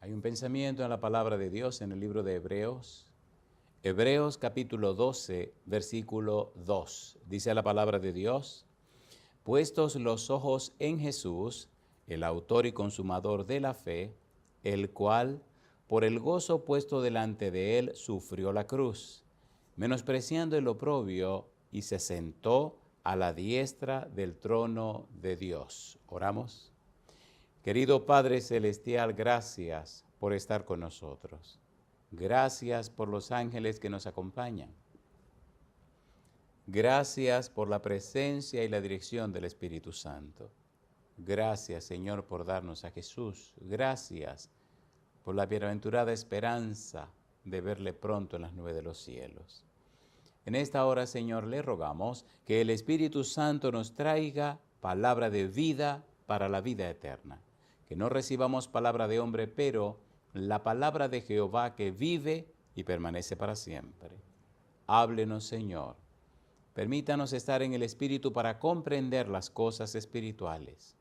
Hay un pensamiento en la palabra de Dios en el libro de Hebreos. Hebreos capítulo 12, versículo 2. Dice la palabra de Dios: puestos los ojos en Jesús, el autor y consumador de la fe, el cual, por el gozo puesto delante de él, sufrió la cruz, menospreciando el oprobio, y se sentó a la diestra del trono de Dios. Oramos. Querido Padre Celestial, gracias por estar con nosotros. Gracias por los ángeles que nos acompañan. Gracias por la presencia y la dirección del Espíritu Santo. Gracias, Señor, por darnos a Jesús. Gracias por la bienaventurada esperanza de verle pronto en las nubes de los cielos. En esta hora, Señor, le rogamos que el Espíritu Santo nos traiga palabra de vida para la vida eterna. Que no recibamos palabra de hombre, pero la palabra de Jehová que vive y permanece para siempre. Háblenos, Señor. Permítanos estar en el Espíritu para comprender las cosas espirituales.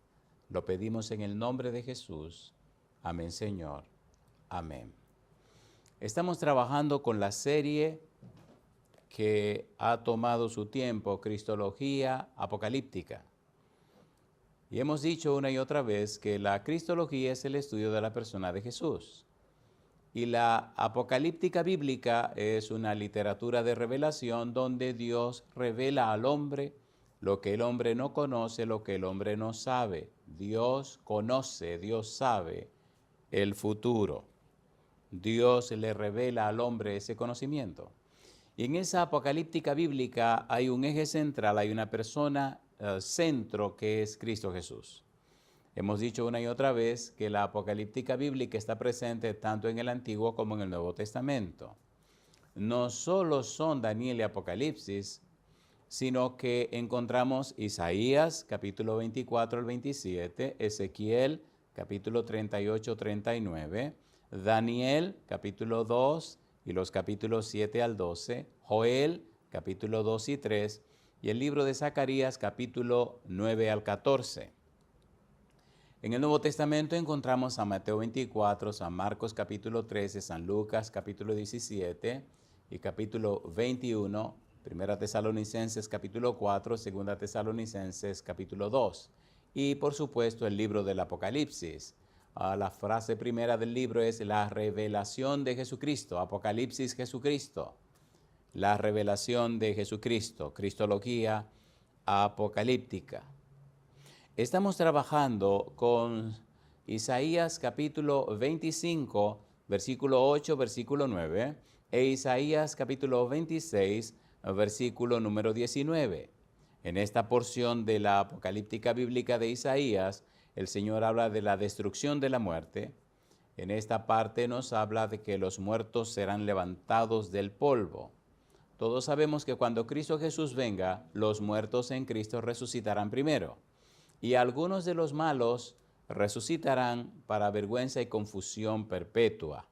Lo pedimos en el nombre de Jesús. Amén, Señor. Amén. Estamos trabajando con la serie que ha tomado su tiempo, Cristología Apocalíptica. Y hemos dicho una y otra vez que la cristología es el estudio de la persona de Jesús. Y la apocalíptica bíblica es una literatura de revelación donde Dios revela al hombre lo que el hombre no conoce, lo que el hombre no sabe. Dios conoce, Dios sabe el futuro. Dios le revela al hombre ese conocimiento. Y en esa apocalíptica bíblica hay un eje central, hay una persona centro que es Cristo Jesús. Hemos dicho una y otra vez que la apocalíptica bíblica está presente tanto en el Antiguo como en el Nuevo Testamento. No solo son Daniel y Apocalipsis, sino que encontramos Isaías capítulo 24 al 27, Ezequiel capítulo 38, 39, Daniel capítulo 2 y los capítulos 7 al 12, Joel capítulo 2 y 3 y el libro de Zacarías capítulo 9 al 14. En el Nuevo Testamento encontramos a Mateo 24, San Marcos capítulo 13, San Lucas capítulo 17 y capítulo 21, Primera Tesalonicenses capítulo 4, Segunda Tesalonicenses capítulo 2 y por supuesto el libro del Apocalipsis. La frase primera del libro es la revelación de Jesucristo, Apocalipsis Jesucristo. La revelación de Jesucristo, Cristología Apocalíptica. Estamos trabajando con Isaías capítulo 25, versículo 8, versículo 9, e Isaías capítulo 26, versículo número 19. En esta porción de la apocalíptica bíblica de Isaías, el Señor habla de la destrucción de la muerte. En esta parte nos habla de que los muertos serán levantados del polvo. Todos sabemos que cuando Cristo Jesús venga, los muertos en Cristo resucitarán primero. Y algunos de los malos resucitarán para vergüenza y confusión perpetua,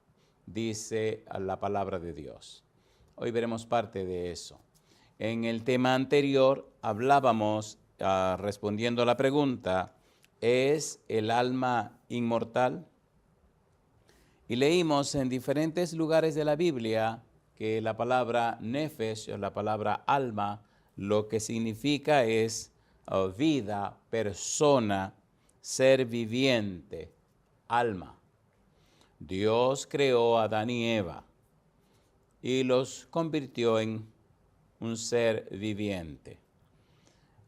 dice la palabra de Dios. Hoy veremos parte de eso. En el tema anterior hablábamos, respondiendo a la pregunta, ¿es el alma inmortal? Y leímos en diferentes lugares de la Biblia que la palabra nefesh, o la palabra alma, lo que significa es vida, persona, ser viviente, alma. Dios creó a Adán y Eva y los convirtió en un ser viviente.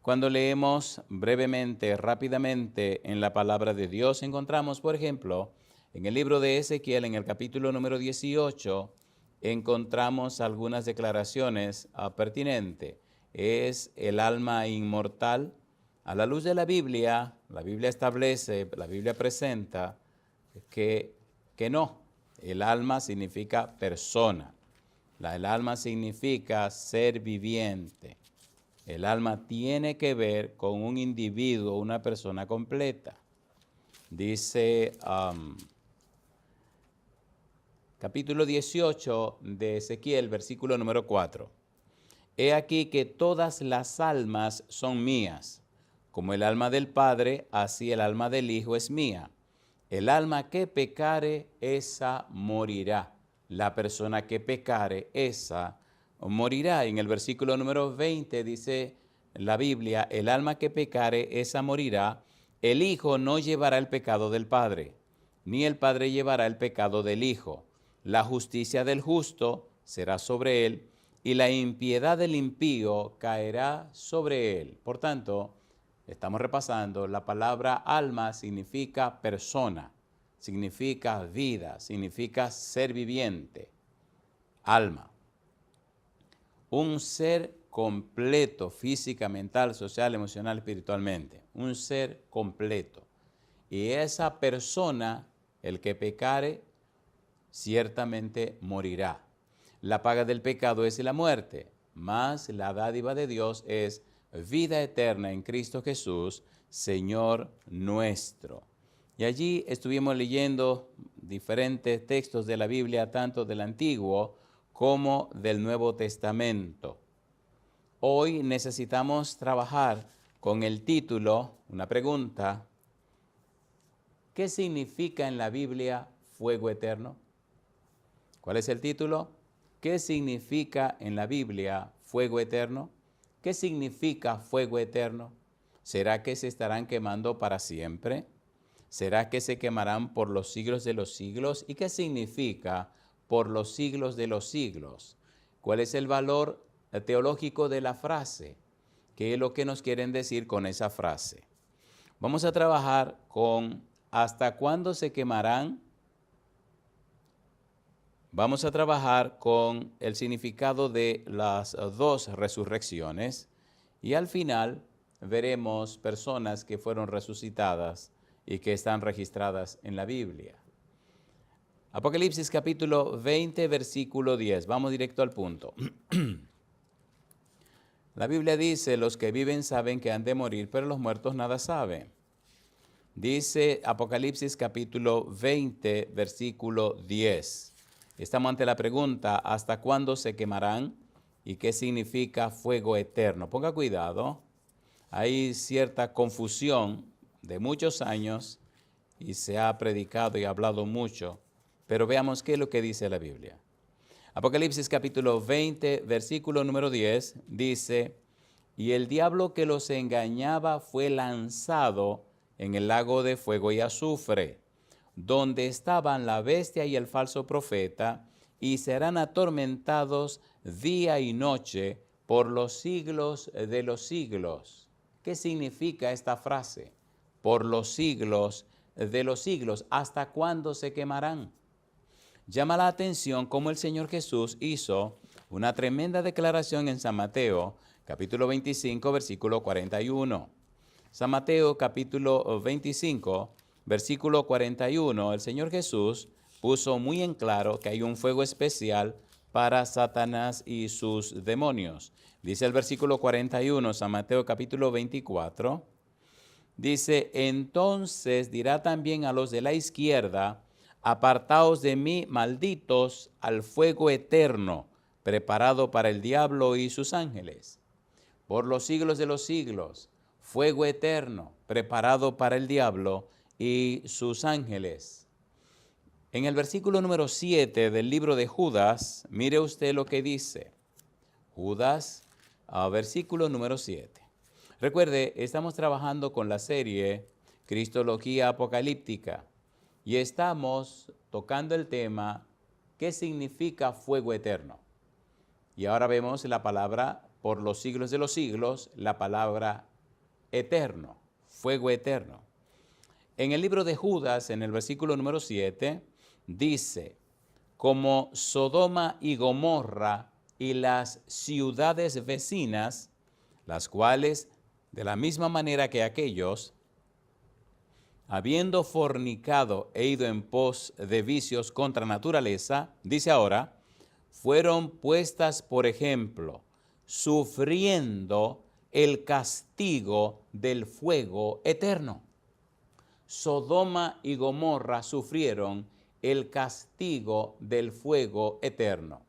Cuando leemos brevemente, rápidamente en la palabra de Dios, encontramos, por ejemplo, en el libro de Ezequiel, en el capítulo número 18, encontramos algunas declaraciones pertinentes. ¿Es el alma inmortal? A la luz de la Biblia establece, la Biblia presenta que no. El alma significa persona. El alma significa ser viviente. El alma tiene que ver con un individuo, una persona completa. Dice capítulo 18 de Ezequiel, versículo número 4. He aquí que todas las almas son mías. Como el alma del Padre, así el alma del Hijo es mía. El alma que pecare, esa morirá. La persona que pecare, esa morirá. En el versículo número 20 dice la Biblia, el alma que pecare, esa morirá. El Hijo no llevará el pecado del Padre, ni el Padre llevará el pecado del Hijo. La justicia del justo será sobre él, y la impiedad del impío caerá sobre él. Por tanto, estamos repasando, la palabra alma significa persona, significa vida, significa ser viviente. Alma. Un ser completo, física, mental, social, emocional, espiritualmente. Un ser completo. Y esa persona, el que pecare, ciertamente morirá. La paga del pecado es la muerte, mas la dádiva de Dios es vida eterna en Cristo Jesús, Señor nuestro. Y allí estuvimos leyendo diferentes textos de la Biblia, tanto del Antiguo como del Nuevo Testamento. Hoy necesitamos trabajar con el título, una pregunta: ¿qué significa en la Biblia fuego eterno? ¿Cuál es el título? ¿Qué significa en la Biblia fuego eterno? ¿Qué significa fuego eterno? ¿Será que se estarán quemando para siempre? ¿Será que se quemarán por los siglos de los siglos? ¿Y qué significa por los siglos de los siglos? ¿Cuál es el valor teológico de la frase? ¿Qué es lo que nos quieren decir con esa frase? Vamos a trabajar con ¿hasta cuándo se quemarán? Vamos a trabajar con el significado de las dos resurrecciones y al final veremos personas que fueron resucitadas y que están registradas en la Biblia. Apocalipsis capítulo 20, versículo 10. Vamos directo al punto. La Biblia dice, los que viven saben que han de morir, pero los muertos nada saben. Dice Apocalipsis capítulo 20, versículo 10. Estamos ante la pregunta, ¿hasta cuándo se quemarán? ¿Y qué significa fuego eterno? Ponga cuidado, hay cierta confusión de muchos años y se ha predicado y hablado mucho, pero veamos qué es lo que dice la Biblia. Apocalipsis capítulo 20, versículo número 10, dice, y el diablo que los engañaba fue lanzado en el lago de fuego y azufre, donde estaban la bestia y el falso profeta, y serán atormentados día y noche por los siglos de los siglos. ¿Qué significa esta frase? Por los siglos de los siglos. ¿Hasta cuándo se quemarán? Llama la atención cómo el Señor Jesús hizo una tremenda declaración en San Mateo, capítulo 25, versículo 41. San Mateo, capítulo 25, versículo 41, el Señor Jesús puso muy en claro que hay un fuego especial para Satanás y sus demonios. Dice el versículo 41, San Mateo capítulo 24, dice, entonces dirá también a los de la izquierda, apartaos de mí, malditos, al fuego eterno, preparado para el diablo y sus ángeles. Por los siglos de los siglos, fuego eterno, preparado para el diablo y sus ángeles. En el versículo número 7 del libro de Judas, mire usted lo que dice. Judas, versículo número 7. Recuerde, estamos trabajando con la serie Cristología Apocalíptica y estamos tocando el tema ¿qué significa fuego eterno? Y ahora vemos la palabra por los siglos de los siglos, la palabra eterno, fuego eterno. En el libro de Judas, en el versículo número 7, dice, como Sodoma y Gomorra y las ciudades vecinas, las cuales, de la misma manera que aquellos, habiendo fornicado e ido en pos de vicios contra naturaleza, dice ahora, fueron puestas por ejemplo, sufriendo el castigo del fuego eterno. Sodoma y Gomorra sufrieron el castigo del fuego eterno.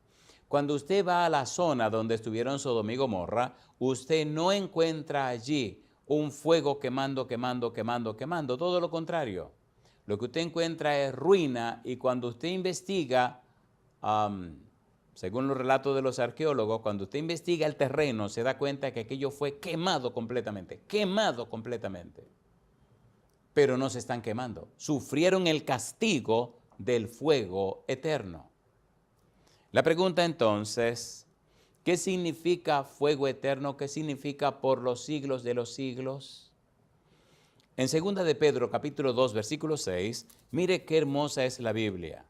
Cuando usted va a la zona donde estuvieron Sodoma y Gomorra, usted no encuentra allí un fuego quemando, todo lo contrario. lo que usted encuentra es ruina, y cuando usted investiga, según los relatos de los arqueólogos, cuando usted investiga el terreno, se da cuenta que aquello fue quemado completamente, pero no se están quemando. Sufrieron el castigo del fuego eterno. La pregunta entonces, ¿qué significa fuego eterno? ¿Qué significa por los siglos de los siglos? En 2 de Pedro, capítulo 2, versículo 6, mire qué hermosa es la Biblia.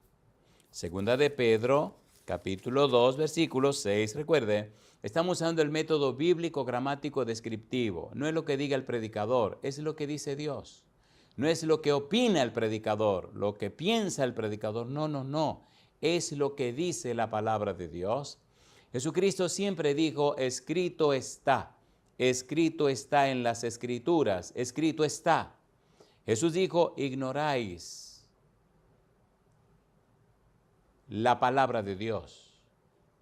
2 de Pedro, capítulo 2, versículo 6, recuerde, estamos usando el método bíblico gramático descriptivo. No es lo que diga el predicador, es lo que dice Dios. No es lo que opina el predicador, lo que piensa el predicador, no. Es lo que dice la palabra de Dios. Jesucristo siempre dijo, escrito está en las Escrituras, escrito está. Jesús dijo, ignoráis la palabra de Dios.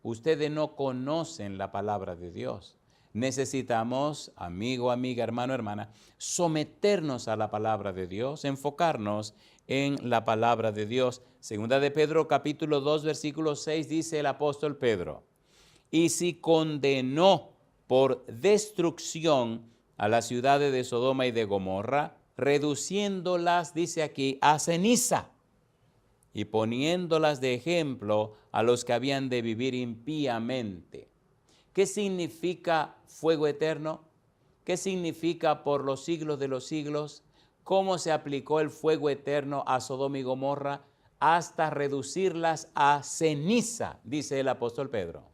Ustedes no conocen la palabra de Dios. Necesitamos, amigo, amiga, hermano, hermana, someternos a la palabra de Dios, enfocarnos en la palabra de Dios. 2 de Pedro, capítulo 2, versículo 6, dice el apóstol Pedro, y si condenó por destrucción a las ciudades de Sodoma y de Gomorra, reduciéndolas, dice aquí, a ceniza, y poniéndolas de ejemplo a los que habían de vivir impíamente. ¿Qué significa fuego eterno? ¿Qué significa por los siglos de los siglos? ¿Cómo se aplicó el fuego eterno a Sodoma y Gomorra? Hasta reducirlas a ceniza, dice el apóstol Pedro.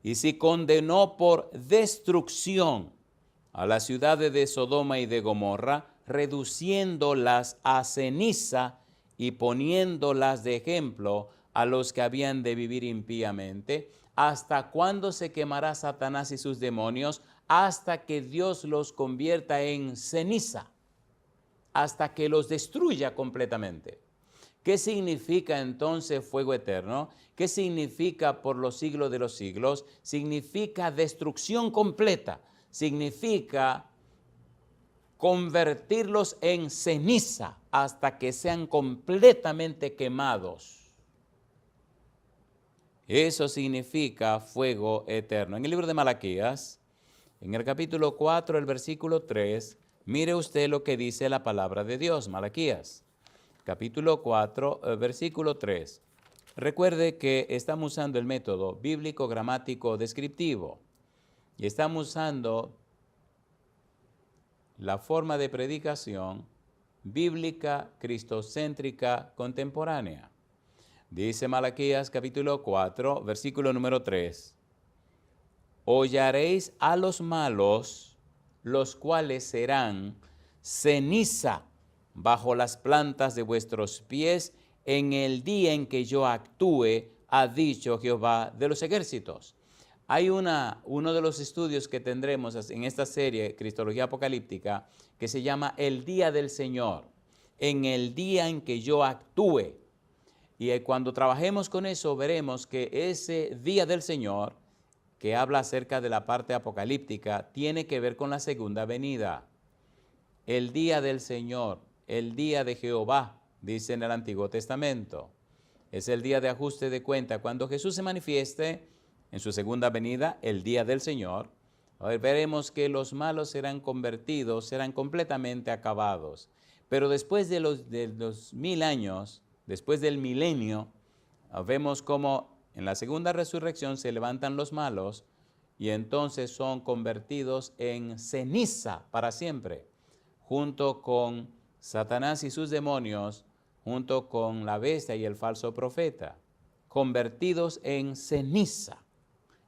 Y si condenó por destrucción a las ciudades de Sodoma y de Gomorra, reduciéndolas a ceniza y poniéndolas de ejemplo a los que habían de vivir impíamente, ¿hasta cuándo se quemará Satanás y sus demonios? Hasta que Dios los convierta en ceniza, hasta que los destruya completamente. ¿Qué significa entonces fuego eterno? ¿Qué significa por los siglos de los siglos? Significa destrucción completa, significa convertirlos en ceniza hasta que sean completamente quemados. Eso significa fuego eterno. En el libro de Malaquías, en el capítulo 4, el versículo 3, mire usted lo que dice la palabra de Dios. Malaquías, capítulo 4, versículo 3. Recuerde que estamos usando el método bíblico gramático descriptivo y estamos usando la forma de predicación bíblica, cristocéntrica, contemporánea. Dice Malaquías capítulo 4, versículo número 3. Hollaréis a los malos, los cuales serán ceniza bajo las plantas de vuestros pies en el día en que yo actúe, ha dicho Jehová de los ejércitos. Hay uno de los estudios que tendremos en esta serie, Cristología Apocalíptica, que se llama El Día del Señor, en el día en que yo actúe. Y cuando trabajemos con eso, veremos que ese día del Señor, que habla acerca de la parte apocalíptica, tiene que ver con la segunda venida. El día del Señor, el día de Jehová, dice en el Antiguo Testamento. Es el día de ajuste de cuenta. Cuando Jesús se manifieste en su segunda venida, el día del Señor, veremos que los malos serán convertidos, serán completamente acabados. Pero después de los 1000 años, después del milenio, vemos cómo en la segunda resurrección se levantan los malos y entonces son convertidos en ceniza para siempre, junto con Satanás y sus demonios, junto con la bestia y el falso profeta, convertidos en ceniza.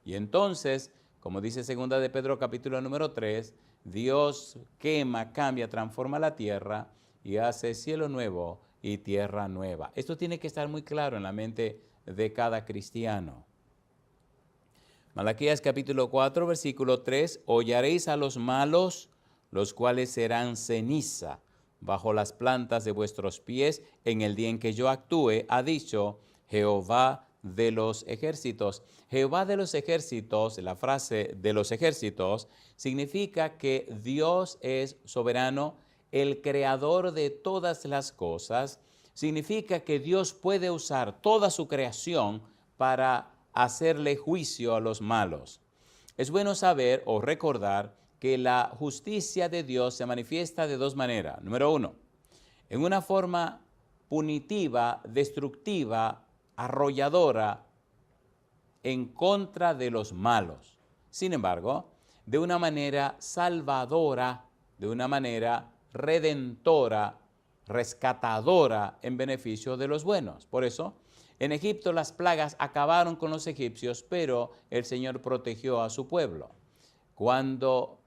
Y entonces, como dice 2 de Pedro capítulo número 3, Dios quema, cambia, transforma la tierra y hace cielo nuevo y tierra nueva. Esto tiene que estar muy claro en la mente de cada cristiano. Malaquías capítulo 4, versículo 3, hollaréis a los malos, los cuales serán ceniza bajo las plantas de vuestros pies en el día en que yo actúe, ha dicho Jehová de los ejércitos. Jehová de los ejércitos, la frase de los ejércitos, significa que Dios es soberano, el creador de todas las cosas, significa que Dios puede usar toda su creación para hacerle juicio a los malos. Es bueno saber o recordar que la justicia de Dios se manifiesta de dos maneras. Número uno, en una forma punitiva, destructiva, arrolladora, en contra de los malos. Sin embargo, de una manera salvadora, de una manera redentora, rescatadora en beneficio de los buenos. Por eso, en Egipto las plagas acabaron con los egipcios, pero el Señor protegió a su pueblo. Cuando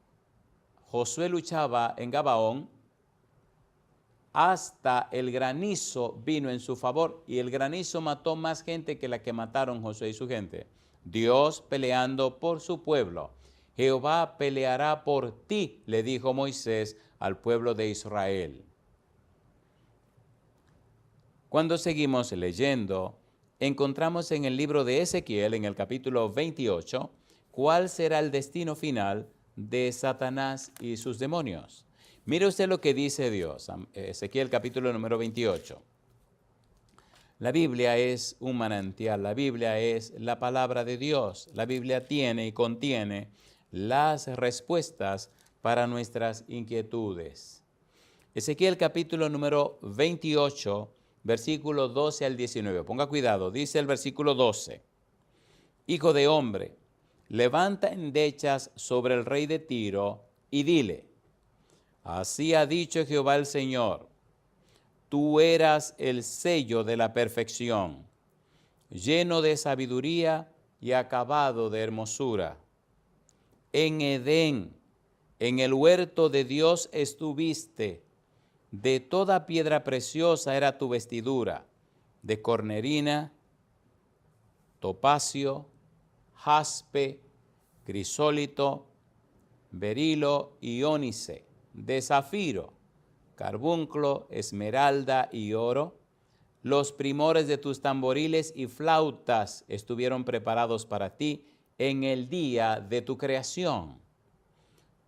Josué luchaba en Gabaón, hasta el granizo vino en su favor, y el granizo mató más gente que la que mataron Josué y su gente. Dios peleando por su pueblo. Jehová peleará por ti, le dijo Moisés al pueblo de Israel. Cuando seguimos leyendo, encontramos en el libro de Ezequiel, en el capítulo 28, cuál será el destino final de Satanás y sus demonios. Mire usted lo que dice Dios, Ezequiel capítulo número 28. La Biblia es un manantial, la Biblia es la palabra de Dios. La Biblia tiene y contiene las respuestas para nuestras inquietudes. Ezequiel capítulo número 28, versículo 12 al 19. Ponga cuidado, dice el versículo 12. Hijo de hombre, levanta endechas sobre el rey de Tiro y dile: así ha dicho Jehová el Señor, tú eras el sello de la perfección, lleno de sabiduría y acabado de hermosura. En Edén, en el huerto de Dios estuviste, de toda piedra preciosa era tu vestidura, de cornerina, topacio, jaspe, crisólito, berilo y ónice, de zafiro, carbunclo, esmeralda y oro. Los primores de tus tamboriles y flautas estuvieron preparados para ti en el día de tu creación.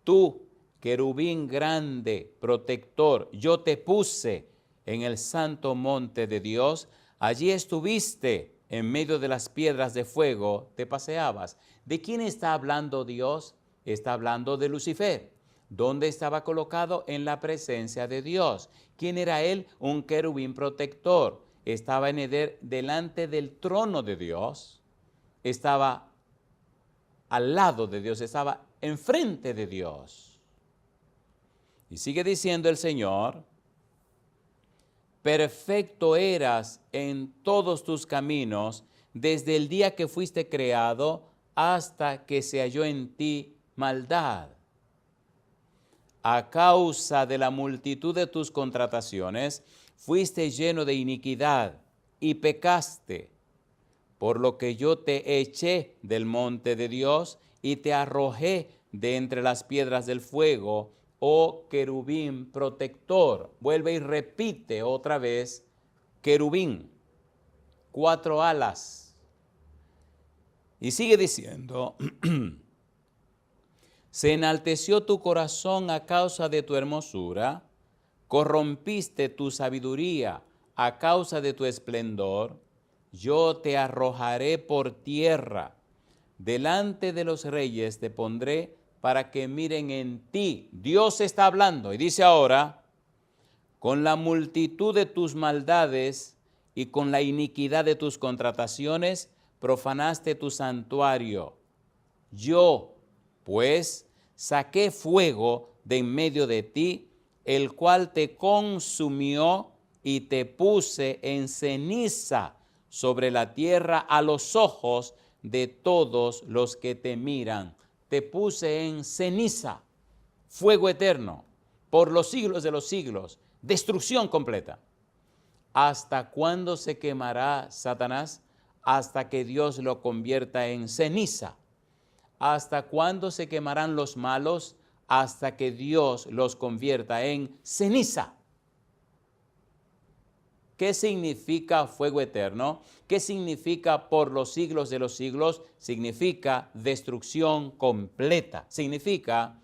Tú, querubín grande, protector, yo te puse en el santo monte de Dios. Allí estuviste, en medio de las piedras de fuego, te paseabas. ¿De quién está hablando Dios? Está hablando de Lucifer. ¿Dónde estaba colocado? En la presencia de Dios. ¿Quién era él? Un querubín protector. Estaba en Edén, delante del trono de Dios. Estaba al lado de Dios, estaba enfrente de Dios. Y sigue diciendo el Señor: perfecto eras en todos tus caminos, desde el día que fuiste creado hasta que se halló en ti maldad. A causa de la multitud de tus contrataciones, fuiste lleno de iniquidad y pecaste, por lo que yo te eché del monte de Dios y te arrojé de entre las piedras del fuego, oh querubín protector. Vuelve y repite otra vez, querubín, 4 alas. Y sigue diciendo, se enalteció tu corazón a causa de tu hermosura, corrompiste tu sabiduría a causa de tu esplendor. Yo te arrojaré por tierra, delante de los reyes te pondré para que miren en ti. Dios está hablando y dice ahora, con la multitud de tus maldades y con la iniquidad de tus contrataciones, profanaste tu santuario. Yo, pues, saqué fuego de en medio de ti, el cual te consumió y te puse en ceniza sobre la tierra a los ojos de todos los que te miran. Te puse en ceniza, fuego eterno, por los siglos de los siglos, destrucción completa. ¿Hasta cuándo se quemará Satanás? Hasta que Dios lo convierta en ceniza. ¿Hasta cuándo se quemarán los malos? Hasta que Dios los convierta en ceniza. ¿Qué significa fuego eterno? ¿Qué significa por los siglos de los siglos? Significa destrucción completa. Significa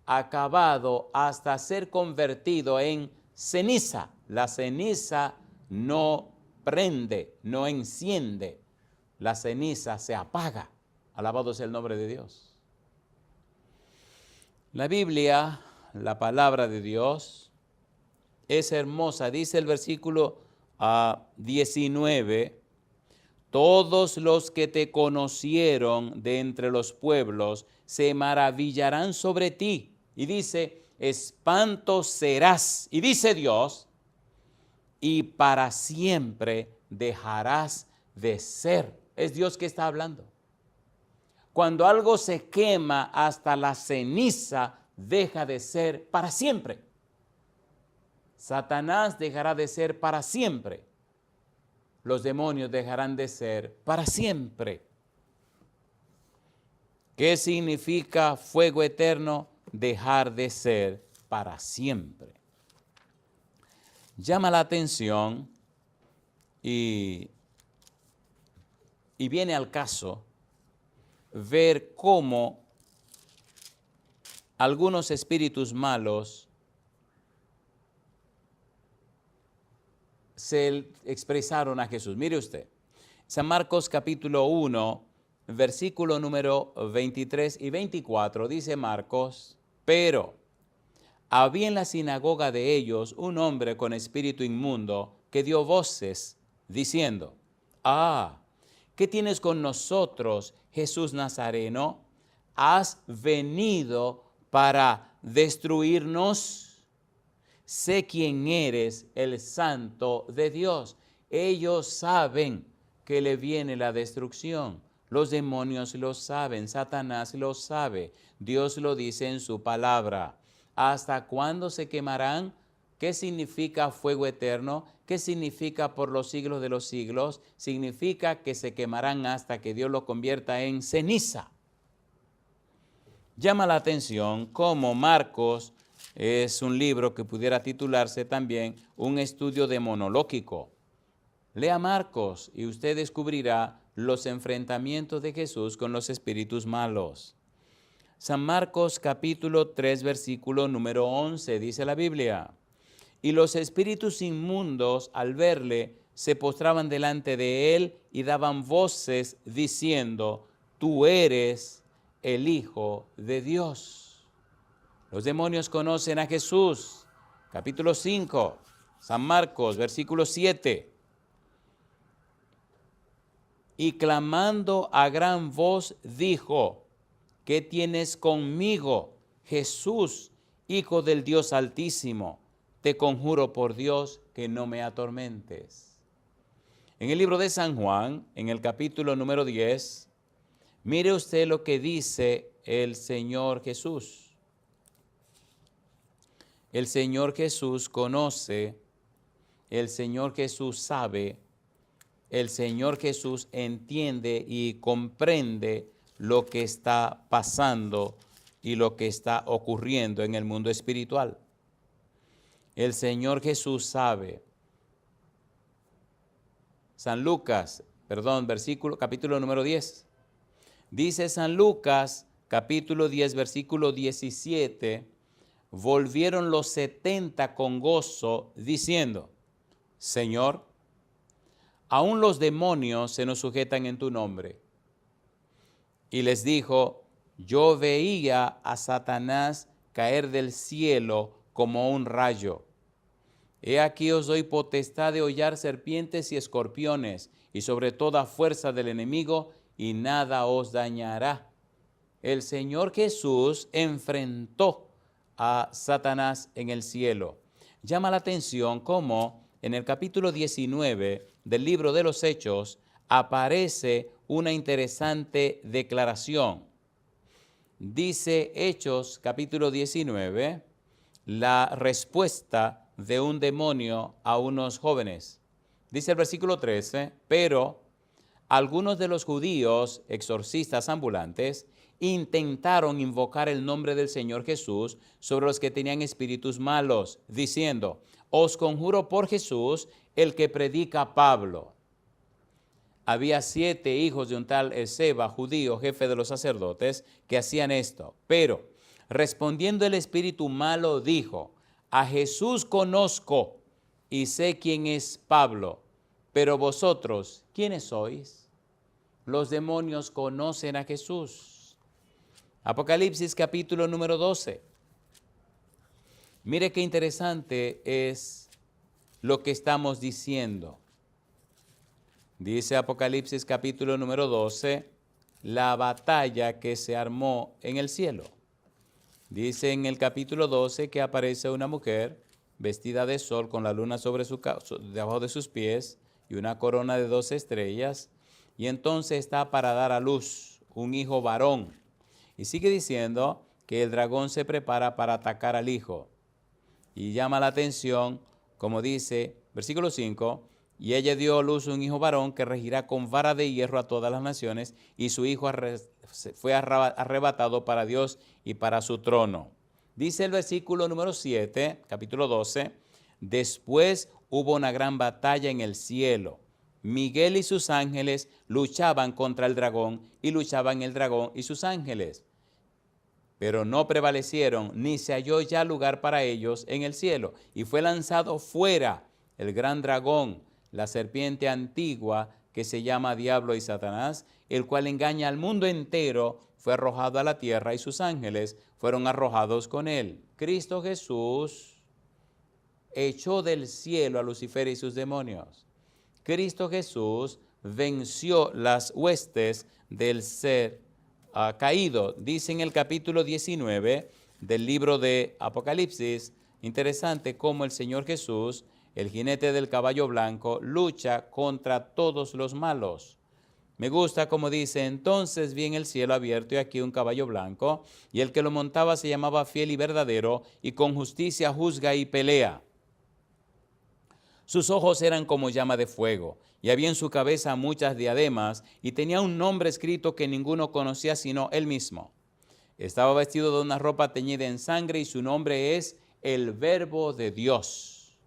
acabado hasta ser convertido en ceniza. La ceniza no prende, no enciende. La ceniza se apaga. Alabado sea el nombre de Dios. La Biblia, la palabra de Dios, es hermosa. Dice el versículo 19, todos los que te conocieron de entre los pueblos se maravillarán sobre ti. Y dice, espanto serás. Y dice Dios, y para siempre dejarás de ser. Es Dios que está hablando. Cuando algo se quema hasta la ceniza, deja de ser para siempre. Satanás dejará de ser para siempre. Los demonios dejarán de ser para siempre. ¿Qué significa fuego eterno? Dejar de ser para siempre. Llama la atención y viene al caso ver cómo algunos espíritus malos se expresaron a Jesús. Mire usted, San Marcos capítulo 1, versículo número 23 y 24, dice Marcos, pero había en la sinagoga de ellos un hombre con espíritu inmundo que dio voces diciendo, ¿qué tienes con nosotros, Jesús Nazareno? ¿Has venido para destruirnos? Sé quién eres, el Santo de Dios. Ellos saben que le viene la destrucción. Los demonios lo saben, Satanás lo sabe. Dios lo dice en su palabra. ¿Hasta cuándo se quemarán? ¿Qué significa fuego eterno? ¿Qué significa por los siglos de los siglos? Significa que se quemarán hasta que Dios los convierta en ceniza. Llama la atención cómo Marcos es un libro que pudiera titularse también un estudio demonológico. Lea Marcos y usted descubrirá los enfrentamientos de Jesús con los espíritus malos. San Marcos capítulo 3 versículo número 11 dice la Biblia, y los espíritus inmundos al verle se postraban delante de él y daban voces diciendo, tú eres el Hijo de Dios. Los demonios conocen a Jesús. Capítulo 5, San Marcos, versículo 7. Y clamando a gran voz dijo, ¿qué tienes conmigo, Jesús, Hijo del Dios Altísimo? Te conjuro por Dios que no me atormentes. En el libro de San Juan, en el capítulo número 10, mire usted lo que dice el Señor Jesús. El Señor Jesús conoce, el Señor Jesús sabe, el Señor Jesús entiende y comprende lo que está pasando y lo que está ocurriendo en el mundo espiritual. El Señor Jesús sabe. San Lucas, capítulo número 10. Dice San Lucas, capítulo 10, versículo 17, volvieron los 70 con gozo, diciendo, Señor, aún los demonios se nos sujetan en tu nombre. Y les dijo, yo veía a Satanás caer del cielo como un rayo. He aquí os doy potestad de hollar serpientes y escorpiones, y sobre toda fuerza del enemigo, y nada os dañará. El Señor Jesús enfrentó a Satanás en el cielo. Llama la atención cómo en el capítulo 19 del libro de los Hechos aparece una interesante declaración. Dice Hechos capítulo 19, la respuesta de un demonio a unos jóvenes. Dice el versículo 13, pero algunos de los judíos exorcistas ambulantes intentaron invocar el nombre del Señor Jesús sobre los que tenían espíritus malos, diciendo, os conjuro por Jesús, el que predica Pablo. Había 7 hijos de un tal Esceva, judío, jefe de los sacerdotes, que hacían esto. Pero Respondiendo el espíritu malo dijo: a Jesús conozco y sé quién es Pablo, pero vosotros, ¿quiénes sois? Los demonios conocen a Jesús. Apocalipsis capítulo número 12. Mire qué interesante es lo que estamos diciendo. Dice Apocalipsis capítulo número 12, la batalla que se armó en el cielo. Dice en el capítulo 12 que aparece una mujer vestida de sol con la luna debajo de sus pies y una corona de 12 estrellas, y entonces está para dar a luz un hijo varón. Y sigue diciendo que el dragón se prepara para atacar al hijo. Y llama la atención, como dice, versículo 5, y ella dio a luz un hijo varón que regirá con vara de hierro a todas las naciones, y su hijo fue arrebatado para Dios y para su trono. Dice el versículo número 7, capítulo 12, después hubo una gran batalla en el cielo. Miguel y sus ángeles luchaban contra el dragón, y luchaban el dragón y sus ángeles. Pero no prevalecieron, ni se halló ya lugar para ellos en el cielo. Y fue lanzado fuera el gran dragón, la serpiente antigua, que se llama Diablo y Satanás, el cual engaña al mundo entero, fue arrojado a la tierra y sus ángeles fueron arrojados con él. Cristo Jesús echó del cielo a Lucifer y sus demonios. Cristo Jesús venció las huestes del ser caído. Dice en el capítulo 19 del libro de Apocalipsis, interesante cómo el Señor Jesús, el jinete del caballo blanco, lucha contra todos los malos. Me gusta como dice, entonces vi en el cielo abierto y aquí un caballo blanco, y el que lo montaba se llamaba Fiel y Verdadero, y con justicia juzga y pelea. Sus ojos eran como llama de fuego, y había en su cabeza muchas diademas, y tenía un nombre escrito que ninguno conocía sino él mismo. Estaba vestido de una ropa teñida en sangre, y su nombre es el Verbo de Dios.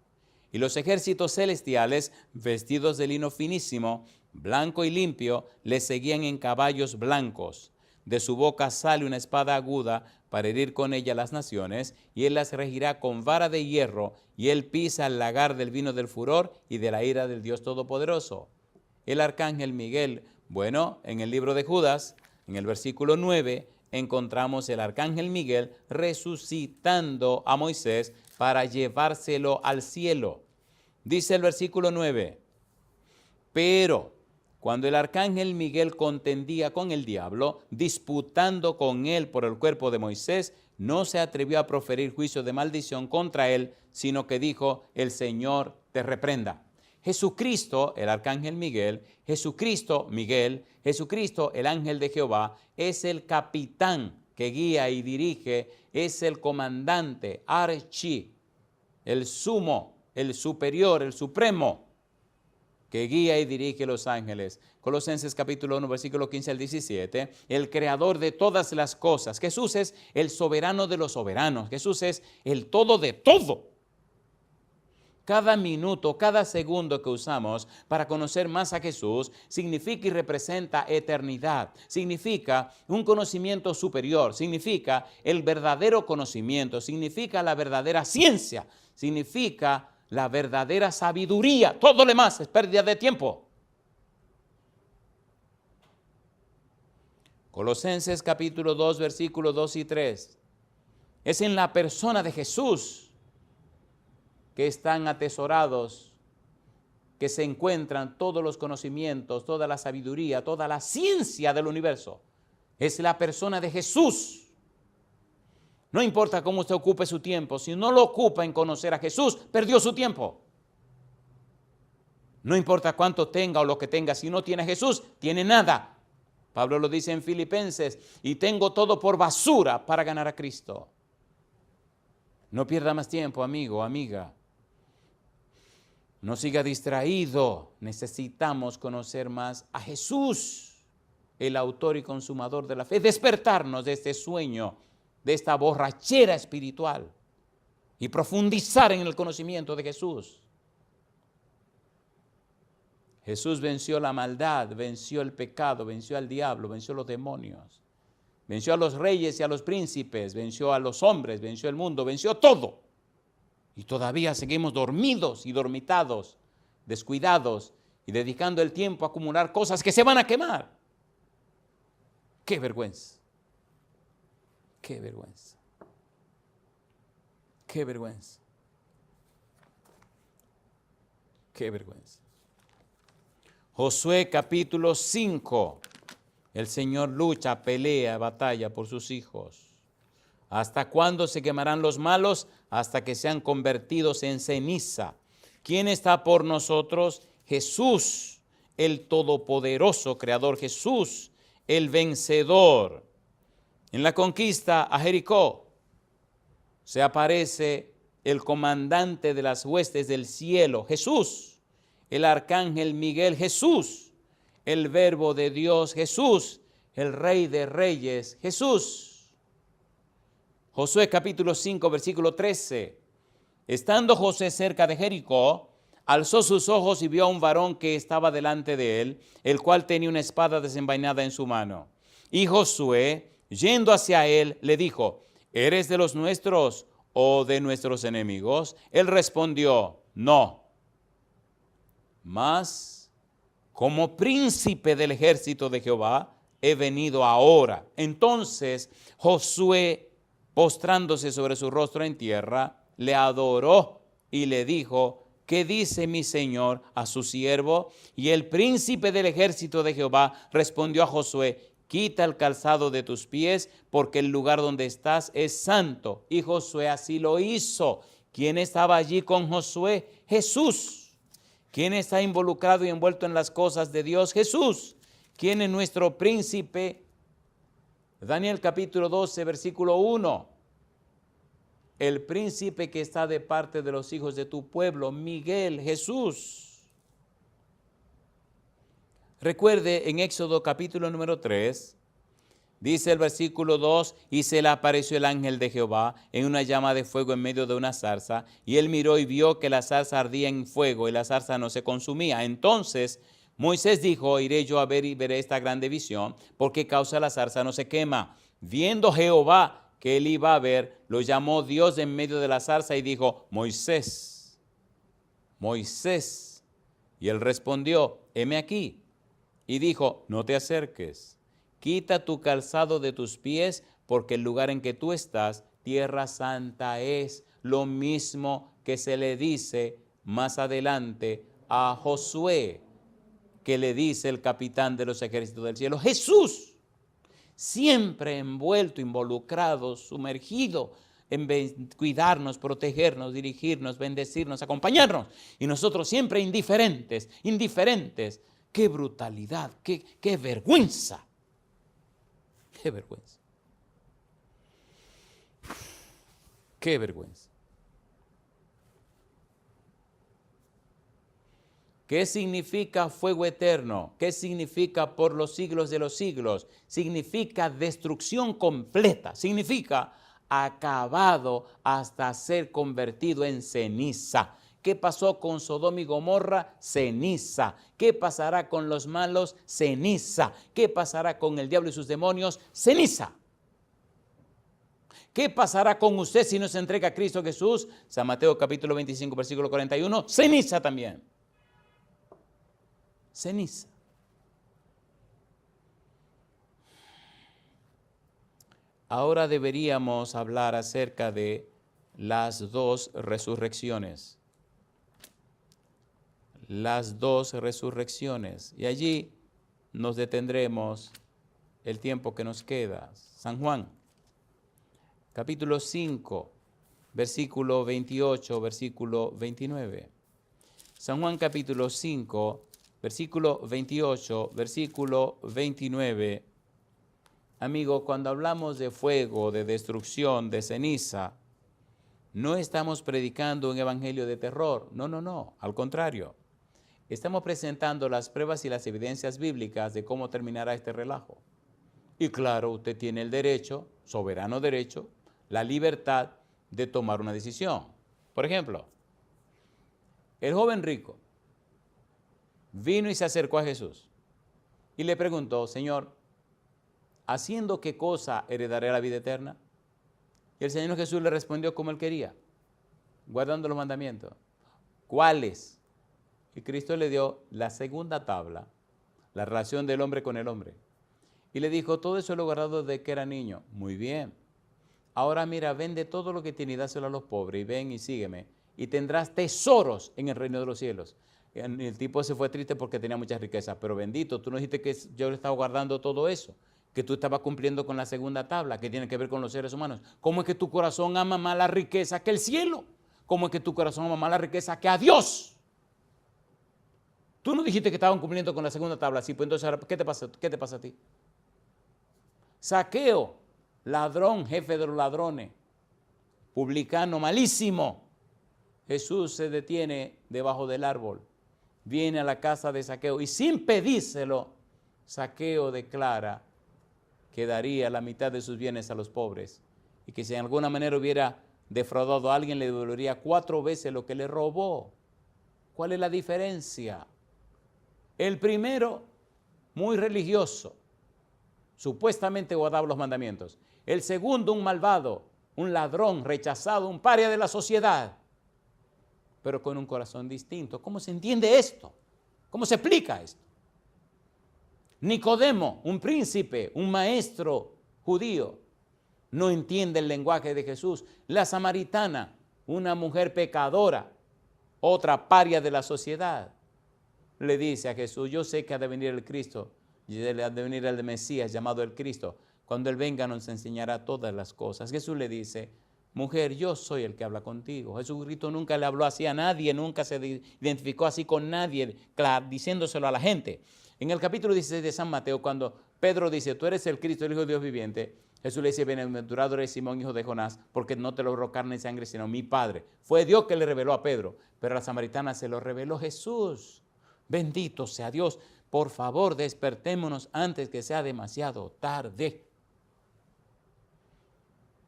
Y los ejércitos celestiales, vestidos de lino finísimo, blanco y limpio, le seguían en caballos blancos. De su boca sale una espada aguda para herir con ella las naciones, y él las regirá con vara de hierro, y él pisa el lagar del vino del furor y de la ira del Dios Todopoderoso. El arcángel Miguel, bueno, en el libro de Judas, en el versículo 9, encontramos el arcángel Miguel resucitando a Moisés para llevárselo al cielo. Dice el versículo 9, pero cuando el arcángel Miguel contendía con el diablo, disputando con él por el cuerpo de Moisés, no se atrevió a proferir juicio de maldición contra él, sino que dijo: el Señor te reprenda. Jesucristo, el arcángel Miguel, Jesucristo, el ángel de Jehová, es el capitán que guía y dirige, es el comandante, archi, el sumo, el superior, el supremo, que guía y dirige los ángeles. Colosenses capítulo 1, versículo 15 al 17, el creador de todas las cosas. Jesús es el soberano de los soberanos. Jesús es el todo de todo. Cada minuto, cada segundo que usamos para conocer más a Jesús significa y representa eternidad, significa un conocimiento superior, significa el verdadero conocimiento, significa la verdadera ciencia, significa la verdadera sabiduría. Todo lo demás es pérdida de tiempo. Colosenses capítulo 2, versículos 2 y 3. Es en la persona de Jesús que están atesorados, que se encuentran todos los conocimientos, toda la sabiduría, toda la ciencia del universo. Es la persona de Jesús. No importa cómo usted ocupe su tiempo, si no lo ocupa en conocer a Jesús, perdió su tiempo. No importa cuánto tenga o lo que tenga, si no tiene a Jesús, tiene nada. Pablo lo dice en Filipenses, y tengo todo por basura para ganar a Cristo. No pierda más tiempo, amigo, amiga. No siga distraído. Necesitamos conocer más a Jesús, el autor y consumador de la fe. Despertarnos de este sueño, de esta borrachera espiritual, y profundizar en el conocimiento de Jesús. Jesús venció la maldad, venció el pecado, venció al diablo, venció los demonios, venció a los reyes y a los príncipes, venció a los hombres, venció el mundo, venció todo. Y todavía seguimos dormidos y dormitados, descuidados y dedicando el tiempo a acumular cosas que se van a quemar. ¡Qué vergüenza! ¡Qué vergüenza! ¡Qué vergüenza! ¡Qué vergüenza! Josué capítulo 5. El Señor lucha, pelea, batalla por sus hijos. ¿Hasta cuándo se quemarán los malos? Hasta que sean convertidos en ceniza. ¿Quién está por nosotros? Jesús, el Todopoderoso Creador, Jesús, el vencedor. En la conquista a Jericó se aparece el comandante de las huestes del cielo, Jesús, el arcángel Miguel, Jesús, el Verbo de Dios, Jesús, el Rey de Reyes, Jesús. Josué capítulo 5, versículo 13. Estando Josué cerca de Jericó, alzó sus ojos y vio a un varón que estaba delante de él, el cual tenía una espada desenvainada en su mano. Y Josué, yendo hacia él, le dijo: ¿eres de los nuestros o de nuestros enemigos? Él respondió: no, mas como príncipe del ejército de Jehová he venido ahora. Entonces Josué, postrándose sobre su rostro en tierra, le adoró y le dijo: ¿qué dice mi señor a su siervo? Y el príncipe del ejército de Jehová respondió a Josué: quita el calzado de tus pies, porque el lugar donde estás es santo. Y Josué así lo hizo. ¿Quién estaba allí con Josué? Jesús. ¿Quién está involucrado y envuelto en las cosas de Dios? Jesús. ¿Quién es nuestro príncipe? Daniel capítulo 12, versículo 1. El príncipe que está de parte de los hijos de tu pueblo, Miguel, Jesús. Recuerde, en Éxodo capítulo número 3, dice el versículo 2, y se le apareció el ángel de Jehová en una llama de fuego en medio de una zarza, y él miró y vio que la zarza ardía en fuego y la zarza no se consumía. Entonces Moisés dijo: iré yo a ver y veré esta grande visión, porque causa la zarza no se quema. Viendo Jehová que él iba a ver, lo llamó Dios en medio de la zarza y dijo: Moisés, Moisés. Y él respondió: heme aquí. Y dijo: no te acerques, quita tu calzado de tus pies, porque el lugar en que tú estás, tierra santa es. Lo mismo que se le dice más adelante a Josué, que le dice el capitán de los ejércitos del cielo. Jesús, siempre envuelto, involucrado, sumergido en cuidarnos, protegernos, dirigirnos, bendecirnos, acompañarnos. Y nosotros siempre indiferentes, indiferentes. ¡Qué brutalidad! ¡Qué vergüenza! ¡Qué vergüenza! ¡Qué vergüenza! ¿Qué significa fuego eterno? ¿Qué significa por los siglos de los siglos? Significa destrucción completa. Significa acabado hasta ser convertido en ceniza. ¿Qué pasó con Sodoma y Gomorra? Ceniza. ¿Qué pasará con los malos? Ceniza. ¿Qué pasará con el diablo y sus demonios? Ceniza. ¿Qué pasará con usted si no se entrega a Cristo Jesús? San Mateo capítulo 25, versículo 41. Ceniza también. Ceniza. Ahora deberíamos hablar acerca de las dos resurrecciones. Las dos resurrecciones. Y allí nos detendremos el tiempo que nos queda. San Juan, capítulo 5, versículo 28, versículo 29. San Juan capítulo 5, versículo 28, versículo 29. Amigo, cuando hablamos de fuego, de destrucción, de ceniza, no estamos predicando un evangelio de terror. No, no, no. Al contrario. Estamos presentando las pruebas y las evidencias bíblicas de cómo terminará este relajo. Y claro, usted tiene el derecho, soberano derecho, la libertad de tomar una decisión. Por ejemplo, el joven rico vino y se acercó a Jesús y le preguntó: Señor, ¿haciendo qué cosa heredaré la vida eterna? Y el Señor Jesús le respondió como él quería, guardando los mandamientos. ¿Cuáles? Y Cristo le dio la segunda tabla, la relación del hombre con el hombre. Y le dijo, todo eso lo he guardado desde que era niño. Muy bien. Ahora mira, vende todo lo que tienes y dáselo a los pobres y ven y sígueme. Y tendrás tesoros en el reino de los cielos. Y el tipo se fue triste porque tenía muchas riquezas. Pero bendito, tú no dijiste que yo le estaba guardando todo eso, que tú estabas cumpliendo con la segunda tabla, que tiene que ver con los seres humanos. ¿Cómo es que tu corazón ama más la riqueza que el cielo? ¿Cómo es que tu corazón ama más la riqueza que a Dios? Tú no dijiste que estaban cumpliendo con la segunda tabla. Sí, pues entonces, ¿qué te pasa a ti? Zaqueo, ladrón, jefe de los ladrones, publicano malísimo. Jesús se detiene debajo del árbol, viene a la casa de Zaqueo y sin pedírselo, Zaqueo declara que daría la mitad de sus bienes a los pobres y que si en alguna manera hubiera defraudado a alguien le devolvería 4 veces lo que le robó. ¿Cuál es la diferencia? El primero, muy religioso, supuestamente guardaba los mandamientos. El segundo, un malvado, un ladrón, rechazado, un paria de la sociedad, pero con un corazón distinto. ¿Cómo se entiende esto? ¿Cómo se explica esto? Nicodemo, un príncipe, un maestro judío, no entiende el lenguaje de Jesús. La samaritana, una mujer pecadora, otra paria de la sociedad, le dice a Jesús, yo sé que ha de venir el Cristo, y ha de venir el Mesías llamado el Cristo. Cuando Él venga nos enseñará todas las cosas. Jesús le dice, mujer, yo soy el que habla contigo. Jesucristo nunca le habló así a nadie, nunca se identificó así con nadie, diciéndoselo a la gente. En el capítulo 16 de San Mateo, cuando Pedro dice, tú eres el Cristo, el Hijo de Dios viviente, Jesús le dice, bienaventurado eres Simón, hijo de Jonás, porque no te lo logró carne y sangre, sino mi Padre. Fue Dios que le reveló a Pedro, pero a la samaritana se lo reveló Jesús. Bendito sea Dios. Por favor, despertémonos antes que sea demasiado tarde.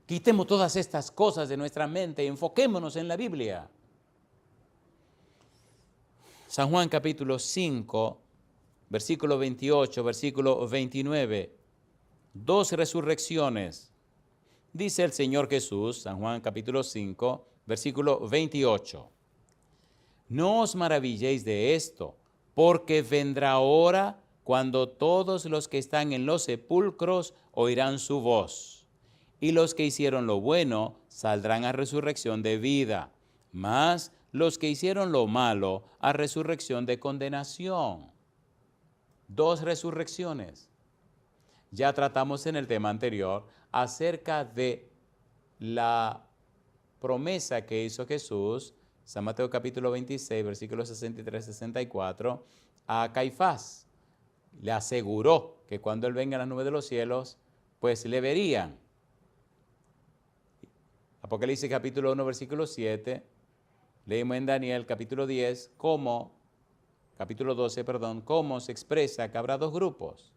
Quitemos todas estas cosas de nuestra mente y enfoquémonos en la Biblia. San Juan capítulo 5, versículo 28, versículo 29. 2 resurrecciones. Dice el Señor Jesús, San Juan capítulo 5, versículo 28. No os maravilléis de esto, porque vendrá hora cuando todos los que están en los sepulcros oirán su voz, y los que hicieron lo bueno saldrán a resurrección de vida, mas los que hicieron lo malo a resurrección de condenación. 2 resurrecciones. Ya tratamos en el tema anterior acerca de la promesa que hizo Jesús, San Mateo capítulo 26, versículos 63-64, a Caifás. Le aseguró que cuando Él venga en las nubes de los cielos, pues le verían. Apocalipsis capítulo 1, versículo 7, leímos en Daniel capítulo 10, capítulo 12, cómo se expresa que habrá 2 grupos.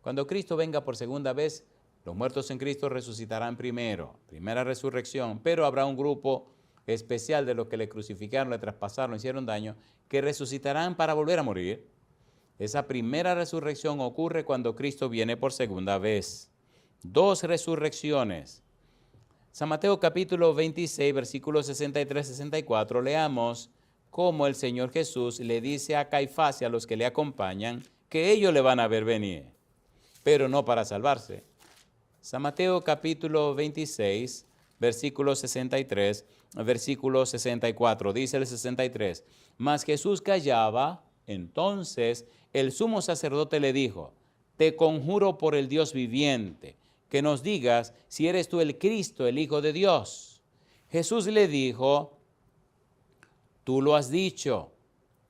Cuando Cristo venga por segunda vez, los muertos en Cristo resucitarán primero, primera resurrección, pero habrá un grupo especial de los que le crucificaron, le traspasaron, le hicieron daño, que resucitarán para volver a morir. Esa primera resurrección ocurre cuando Cristo viene por segunda vez. 2 resurrecciones. San Mateo capítulo 26, versículos 63-64, leamos cómo el Señor Jesús le dice a Caifás y a los que le acompañan que ellos le van a ver venir, pero no para salvarse. San Mateo capítulo 26, versículo 63, versículo 64, dice el 63, mas Jesús callaba, entonces el sumo sacerdote le dijo, te conjuro por el Dios viviente, que nos digas si eres tú el Cristo, el Hijo de Dios. Jesús le dijo, tú lo has dicho,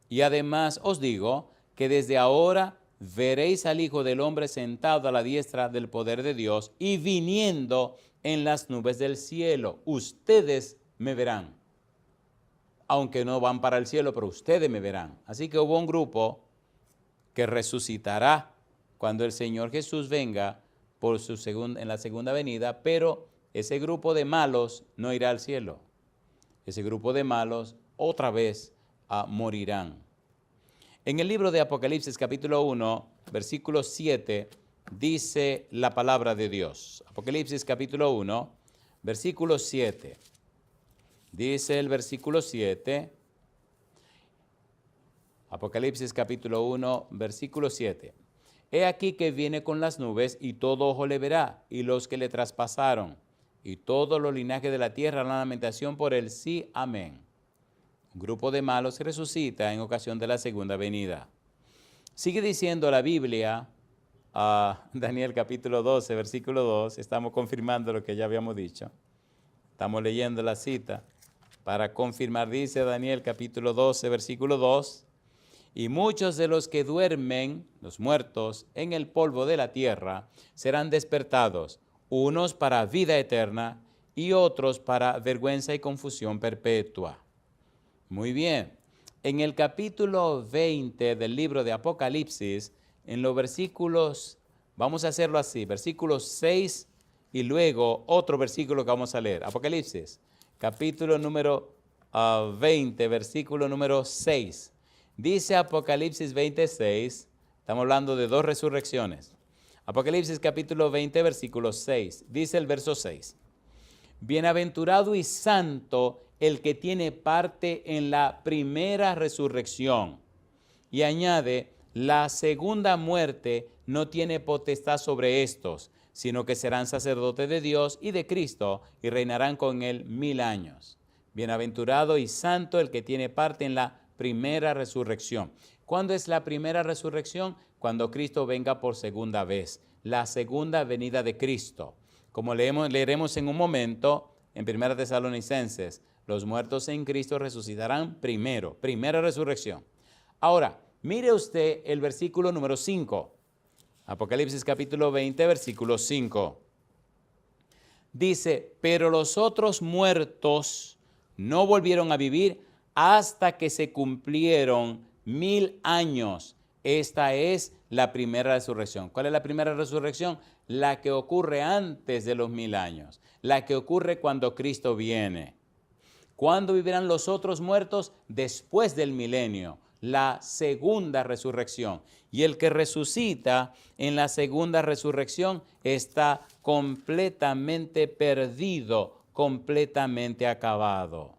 y además os digo que desde ahora veréis al Hijo del Hombre sentado a la diestra del poder de Dios y viniendo en las nubes del cielo. Ustedes me verán, aunque no van para el cielo, pero ustedes me verán. Así que hubo un grupo que resucitará cuando el Señor Jesús venga en la segunda venida, pero ese grupo de malos no irá al cielo. Ese grupo de malos otra vez morirán. En el libro de Apocalipsis capítulo 1, versículo 7, dice la palabra de Dios. Apocalipsis capítulo 1, versículo 7. Dice el versículo 7, Apocalipsis capítulo 1, versículo 7. He aquí que viene con las nubes y todo ojo le verá, y los que le traspasaron, y todos los linajes de la tierra la lamentación por el sí, amén. Un grupo de malos resucita en ocasión de la segunda venida. Sigue diciendo la Biblia, Daniel capítulo 12, versículo 2, estamos confirmando lo que ya habíamos dicho. Estamos leyendo la cita para confirmar, dice Daniel capítulo 12, versículo 2, y muchos de los que duermen, los muertos, en el polvo de la tierra, serán despertados, unos para vida eterna y otros para vergüenza y confusión perpetua. Muy bien. En el capítulo 20 del libro de Apocalipsis, en los versículos, vamos a hacerlo así, versículos 6 y luego otro versículo que vamos a leer. Apocalipsis, capítulo número 20, versículo número 6. Dice Apocalipsis 26, estamos hablando de dos resurrecciones. Apocalipsis capítulo 20, versículo 6. Dice el verso 6. Bienaventurado y santo el que tiene parte en la primera resurrección. Y añade, la segunda muerte no tiene potestad sobre estos, sino que serán sacerdotes de Dios y de Cristo y reinarán con él 1000 años. Bienaventurado y santo el que tiene parte en la primera resurrección. ¿Cuándo es la primera resurrección? Cuando Cristo venga por segunda vez, la segunda venida de Cristo. Como leeremos en un momento en 1 Tesalonicenses, los muertos en Cristo resucitarán primero, primera resurrección. Ahora, mire usted el versículo número 5, Apocalipsis capítulo 20, versículo 5. Dice, pero los otros muertos no volvieron a vivir hasta que se cumplieron 1000 años. Esta es la primera resurrección. ¿Cuál es la primera resurrección? La que ocurre antes de los 1000 años, la que ocurre cuando Cristo viene. ¿Cuándo vivirán los otros muertos? Después del milenio, la segunda resurrección. Y el que resucita en la segunda resurrección está completamente perdido, completamente acabado.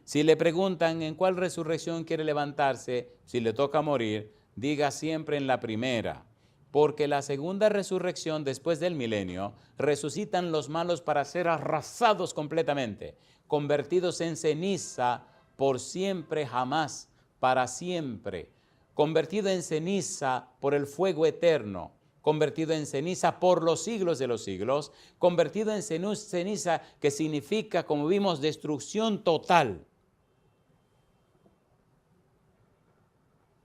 Si le preguntan en cuál resurrección quiere levantarse, si le toca morir, diga siempre en la primera. Porque la segunda resurrección después del milenio, resucitan los malos para ser arrasados completamente, convertidos en ceniza por siempre, jamás, para siempre, convertido en ceniza por el fuego eterno, convertido en ceniza por los siglos de los siglos, convertido en ceniza que significa, como vimos, destrucción total.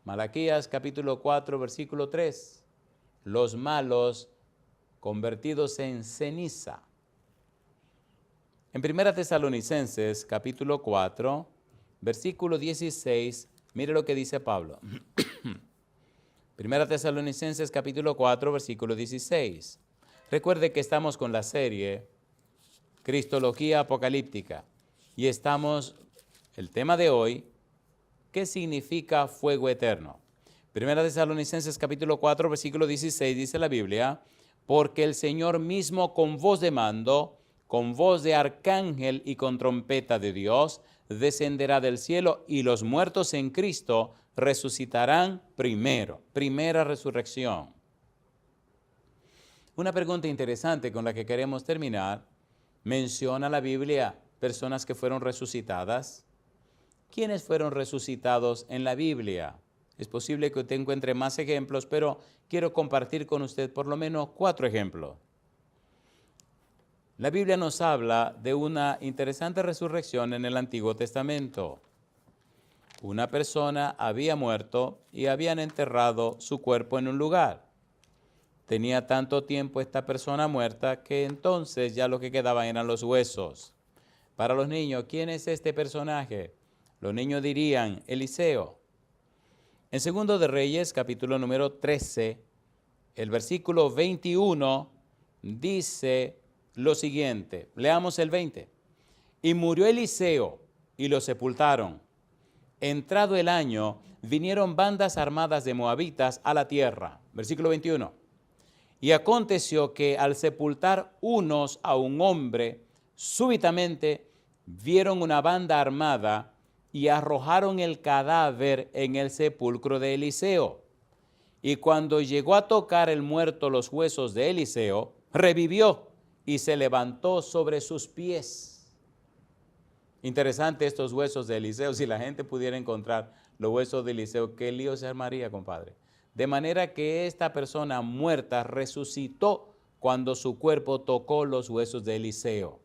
Malaquías capítulo 4, versículo 3. Los malos convertidos en ceniza. En 1 Tesalonicenses capítulo 4, versículo 16, mire lo que dice Pablo. 1 Tesalonicenses capítulo 4, versículo 16. Recuerde que estamos con la serie Cristología Apocalíptica y el tema de hoy, ¿qué significa fuego eterno? 1 Tesalonicenses capítulo 4, versículo 16 dice la Biblia, porque el Señor mismo con voz de mando, con voz de arcángel y con trompeta de Dios, descenderá del cielo y los muertos en Cristo resucitarán primero. Primera resurrección. Una pregunta interesante con la que queremos terminar. ¿Menciona la Biblia personas que fueron resucitadas? ¿Quiénes fueron resucitados en la Biblia? Es posible que usted encuentre más ejemplos, pero quiero compartir con usted por lo menos 4 ejemplos. La Biblia nos habla de una interesante resurrección en el Antiguo Testamento. Una persona había muerto y habían enterrado su cuerpo en un lugar. Tenía tanto tiempo esta persona muerta que entonces ya lo que quedaban eran los huesos. Para los niños, ¿quién es este personaje? Los niños dirían, Eliseo. En 2 de Reyes, capítulo número 13, el versículo 21 dice lo siguiente. Leamos el 20. Y murió Eliseo y lo sepultaron. Entrado el año, vinieron bandas armadas de moabitas a la tierra. Versículo 21. Y aconteció que al sepultar unos a un hombre, súbitamente vieron una banda armada y arrojaron el cadáver en el sepulcro de Eliseo. Y cuando llegó a tocar el muerto los huesos de Eliseo, revivió y se levantó sobre sus pies. Interesante estos huesos de Eliseo. Si la gente pudiera encontrar los huesos de Eliseo, qué lío se armaría, compadre. De manera que esta persona muerta resucitó cuando su cuerpo tocó los huesos de Eliseo.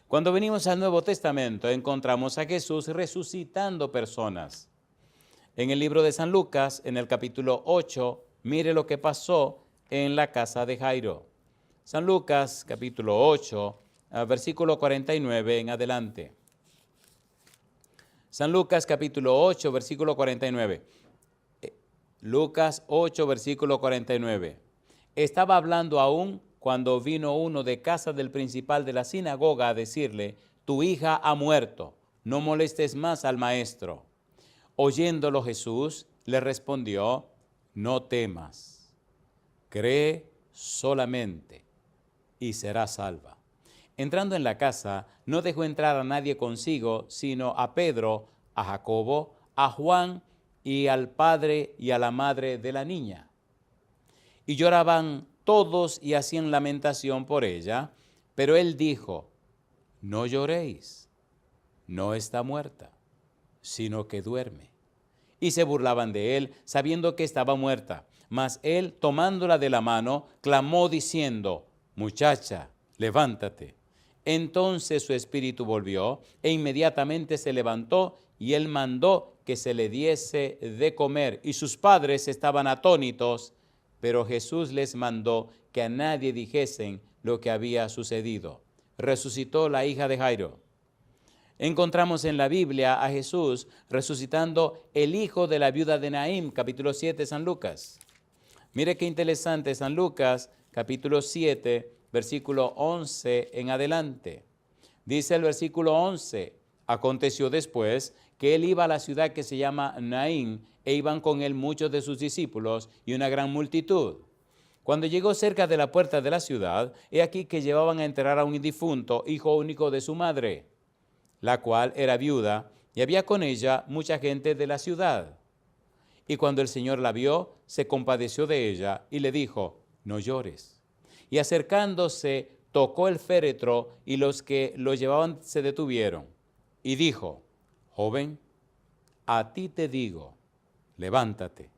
Cuando venimos al Nuevo Testamento, encontramos a Jesús resucitando personas. En el libro de San Lucas, en el capítulo 8, mire lo que pasó en la casa de Jairo. San Lucas, capítulo 8, versículo 49 en adelante. San Lucas, capítulo 8, versículo 49. Lucas 8, versículo 49. Estaba hablando aún cuando vino uno de casa del principal de la sinagoga a decirle: tu hija ha muerto, no molestes más al maestro. Oyéndolo Jesús le respondió: no temas, cree solamente y serás salva. Entrando en la casa, no dejó entrar a nadie consigo, sino a Pedro, a Jacobo, a Juan y al padre y a la madre de la niña. Y lloraban todos y hacían lamentación por ella, pero él dijo: no lloréis, no está muerta, sino que duerme. Y se burlaban de él, sabiendo que estaba muerta. Mas él, tomándola de la mano, clamó diciendo: muchacha, levántate. Entonces su espíritu volvió, e inmediatamente se levantó, y él mandó que se le diese de comer. Y sus padres estaban atónitos, pero Jesús les mandó que a nadie dijesen lo que había sucedido. Resucitó la hija de Jairo. Encontramos en la Biblia a Jesús resucitando el hijo de la viuda de Naín, capítulo 7, San Lucas. Mire qué interesante, San Lucas, capítulo 7, versículo 11 en adelante. Dice el versículo 11: aconteció después que él iba a la ciudad que se llama Naín, e iban con él muchos de sus discípulos y una gran multitud. Cuando llegó cerca de la puerta de la ciudad, he aquí que llevaban a enterrar a un difunto, hijo único de su madre, la cual era viuda, y había con ella mucha gente de la ciudad. Y cuando el Señor la vio, se compadeció de ella y le dijo: no llores. Y acercándose, tocó el féretro, y los que lo llevaban se detuvieron. Y dijo: joven, a ti te digo, levántate.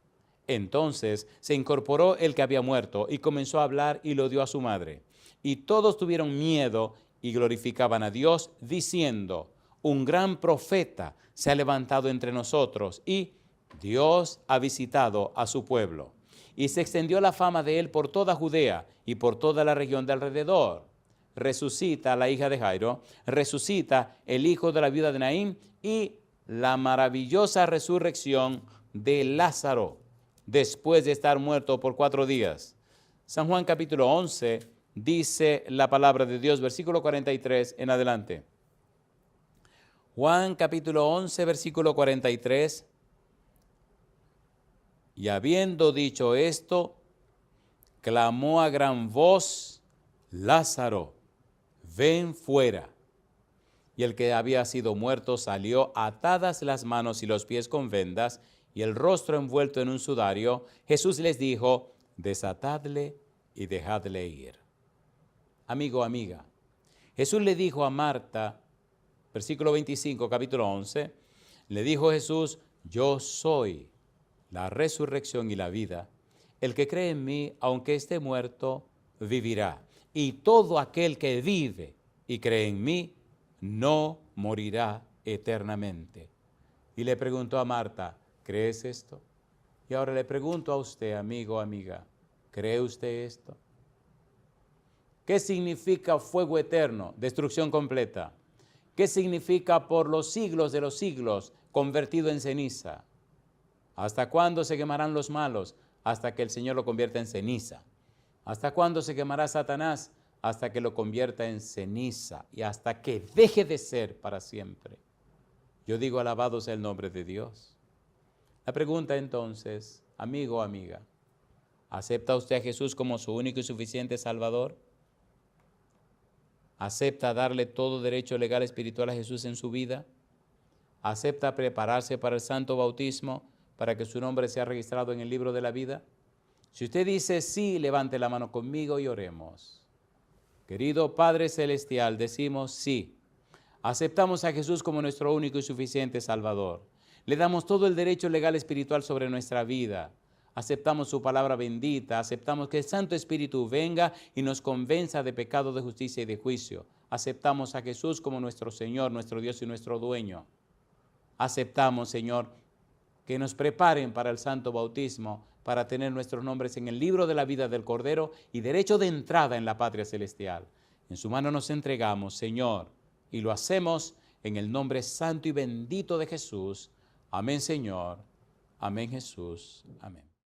Entonces se incorporó el que había muerto y comenzó a hablar y lo dio a su madre. Y todos tuvieron miedo y glorificaban a Dios, diciendo: un gran profeta se ha levantado entre nosotros y Dios ha visitado a su pueblo. Y se extendió la fama de él por toda Judea y por toda la región de alrededor. Resucita la hija de Jairo, resucita el hijo de la viuda de Naín y la maravillosa resurrección de Lázaro, después de estar muerto por 4 días. San Juan capítulo 11 dice la palabra de Dios, versículo 43 en adelante. Juan capítulo 11, versículo 43. Y habiendo dicho esto, clamó a gran voz: Lázaro, ven fuera. Y el que había sido muerto salió, atadas las manos y los pies con vendas, y el rostro envuelto en un sudario. Jesús les dijo: desatadle y dejadle ir. Amigo, amiga, Jesús le dijo a Marta, versículo 25, capítulo 11, le dijo Jesús: yo soy la resurrección y la vida. El que cree en mí, aunque esté muerto, vivirá. Y todo aquel que vive y cree en mí, no morirá eternamente. Y le preguntó a Marta: ¿crees esto? Y ahora le pregunto a usted, amigo, amiga, ¿cree usted esto? ¿Qué significa fuego eterno? Destrucción completa. ¿Qué significa por los siglos de los siglos, convertido en ceniza? ¿Hasta cuándo se quemarán los malos? Hasta que el Señor lo convierta en ceniza. ¿Hasta cuándo se quemará Satanás? Hasta que lo convierta en ceniza y hasta que deje de ser para siempre. Yo digo: alabado sea el nombre de Dios. La pregunta entonces, amigo o amiga, ¿Acepta usted a Jesús como su único y suficiente Salvador? ¿Acepta darle todo derecho legal espiritual a Jesús en su vida? ¿Acepta prepararse para el santo bautismo para que su nombre sea registrado en el libro de la vida? Si usted dice sí, levante la mano conmigo y oremos. Querido Padre Celestial, decimos sí. Aceptamos a Jesús como nuestro único y suficiente Salvador. Le damos todo el derecho legal espiritual sobre nuestra vida. Aceptamos su palabra bendita, aceptamos que el Santo Espíritu venga y nos convenza de pecado, de justicia y de juicio. Aceptamos a Jesús como nuestro Señor, nuestro Dios y nuestro dueño. Aceptamos, Señor, que nos preparen para el santo bautismo, para tener nuestros nombres en el libro de la vida del Cordero y derecho de entrada en la patria celestial. En su mano nos entregamos, Señor, y lo hacemos en el nombre santo y bendito de Jesús. Amén, Señor. Amén, Jesús. Amén.